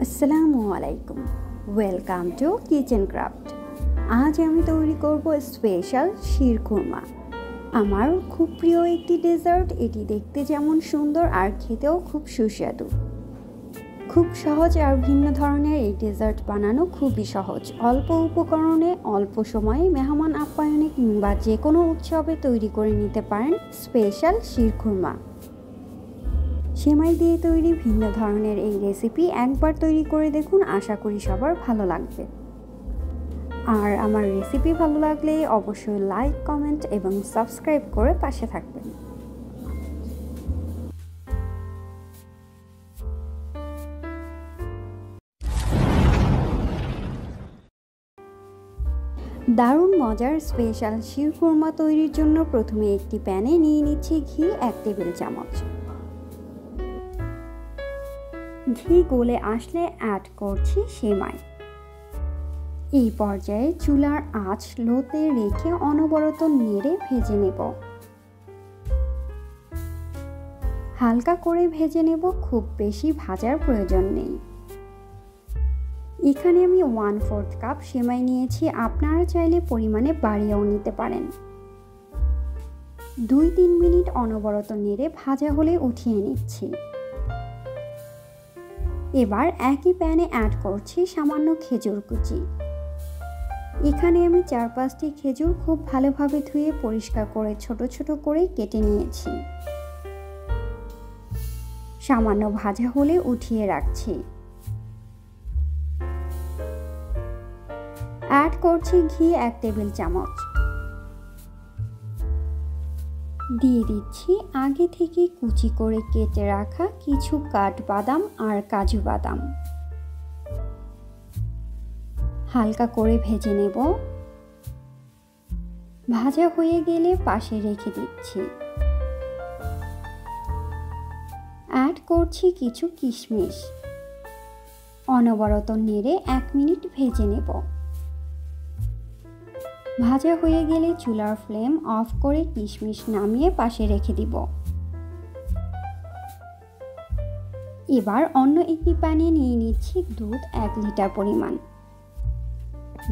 আসসালামু আলাইকুম, welcome to kitchen craft. আজ আমি তৈরি করব স্পেশাল শির খুরমা। আমার খুব প্রিয় একটি ডেজার্ট। এটি দেখতে যেমন সুন্দর আর খেতেও খুব সুস্বাদু। খুব সহজ আর ভিন্ন ধরনের এই ডেজার্ট বানানো খুবই সহজ। অল্প উপকরণে অল্প সময়ে মেহমান আপ্যায়নে কিংবা যে কোনো উৎসবে তৈরি করে নিতে পারেন স্পেশাল শির খুরমা। সেমাই দিয়ে তৈরি ভিন্ন ধরনের এই রেসিপি একবার তৈরি করে দেখুন, আশা করি সবার ভালো লাগবে। আর আমার রেসিপি ভালো লাগলে অবশ্যই লাইক, কমেন্ট এবং সাবস্ক্রাইব করে পাশে থাকবেন। দারুণ মজার স্পেশাল শির খুরমা তৈরির জন্য প্রথমে একটি প্যানে নিয়ে নিচ্ছি ঘি 1 টেবিল চামচ। ঘি গলে আসলে অ্যাড করছি সেমাই। এই পর্যায়ে চুলার আঁচ লোতে রেখে অনবরত নেড়ে ভেজে নেব। হালকা করে ভেজে নেব, খুব বেশি ভাজার প্রয়োজন নেই। এখানে আমি 1/4 কাপ সেমাই নিয়েছি, আপনারা চাইলে পরিমাণে বাড়িয়েও নিতে পারেন। 2-3 মিনিট অনবরত নেড়ে ভাজা হলে উঠিয়ে নিচ্ছি। এবার একই প্যানে অ্যাড করছি সামান্য খেজুর কুচি। এখানে আমি 4-5টি খেজুর খুব ভালোভাবে ধুয়ে পরিষ্কার করে ছোট ছোট করে কেটে নিয়েছি। সামান্য ভাজা হলে উঠিয়ে রাখছি। অ্যাড করছি ঘি 1 টেবিল চামচ। দিয়ে দিচ্ছি আগে থেকে কুচি করে কেটে রাখা কিছু কাঠবাদাম আর কাজু বাদাম। হালকা করে ভেজে নেব। ভাজা হয়ে গেলে পাশে রেখে দিচ্ছি। অ্যাড করছি কিছু কিশমিশ। অনবরত নেড়ে 1 মিনিট ভেজে নেব। ভাজা হয়ে গেলে চুলার ফ্লেম অফ করে কিশমিশ নামিয়ে পাশে রেখে দিব। এবার অন্য একটি প্যানে নিয়ে নিচ্ছি দুধ 1 লিটার পরিমাণ।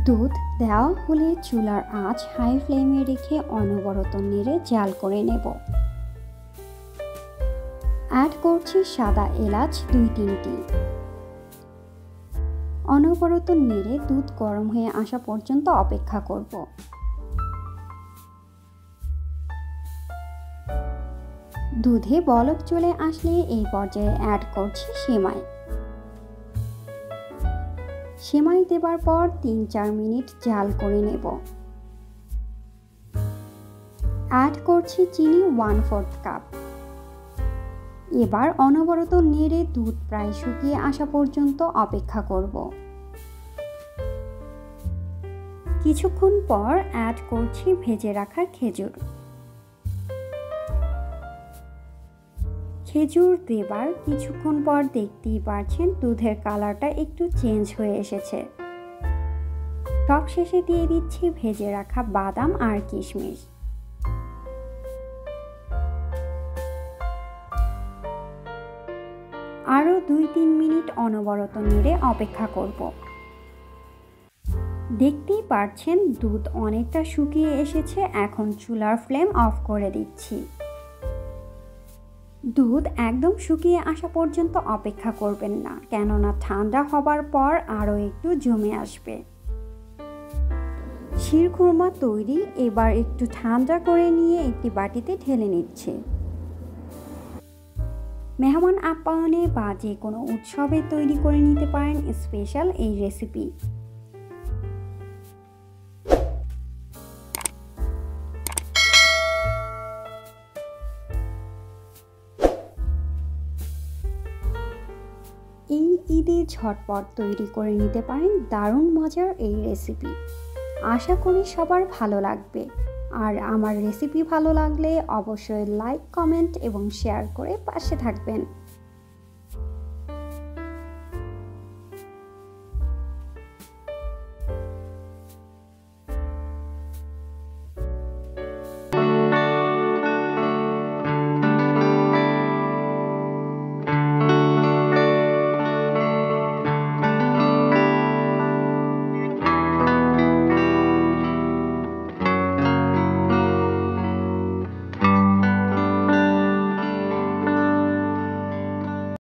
দুধ দেওয়া হলে চুলার আঁচ হাই ফ্লেমে রেখে অনবরত নেড়ে জাল করে নেব। অ্যাড করছি সাদা এলাচ 2-3টি। অনবরত নেড়ে দুধ গরম হয়ে আসা পর্যন্ত অপেক্ষা করব। দুধে বলক চলে আসলে এই পর্যায়ে অ্যাড করছি সেমাই। সেমাই দেবার পর 3-4 মিনিট জাল করে নেব। অ্যাড করছি চিনি 1/4 কাপ। এবার অনবরত নেড়ে দুধ প্রায় শুকিয়ে আসা পর্যন্ত অপেক্ষা করব। কিছুক্ষণ পর অ্যাড করছি ভেজে রাখা খেজুর। খেজুর দেবার কিছুক্ষণ পর দেখতেই পাচ্ছেন দুধের কালারটা একটু চেঞ্জ হয়ে এসেছে। সব শেষে দিয়ে দিচ্ছি ভেজে রাখা বাদাম আর কিশমিশ। আরও 2-3 মিনিট অনবরত নেড়ে অপেক্ষা করব। দেখতেই পাচ্ছেন দুধ অনেকটা শুকিয়ে এসেছে। এখন চুলার ফ্লেম অফ করে দিচ্ছি। দুধ একদম শুকিয়ে আসা পর্যন্ত অপেক্ষা করবেন না, কেননা ঠান্ডা হবার পর আরও একটু জমে আসবে। শির খুরমা তৈরি। এবার একটু ঠান্ডা করে নিয়ে একটি বাটিতে ঢেলে নিচ্ছে। মেহমান আপ্যায়নে বা যে কোনো উৎসবে তৈরি করে নিতে পারেন স্পেশাল এই রেসিপি। এই ঈদে ঝটপট তৈরি করে নিতে পারেন দারুণ মজার এই রেসিপি। আশা করি সবার ভালো লাগবে। আর আমার রেসিপি ভালো লাগলে অবশ্যই লাইক, কমেন্ট এবং শেয়ার করে পাশে থাকবেন।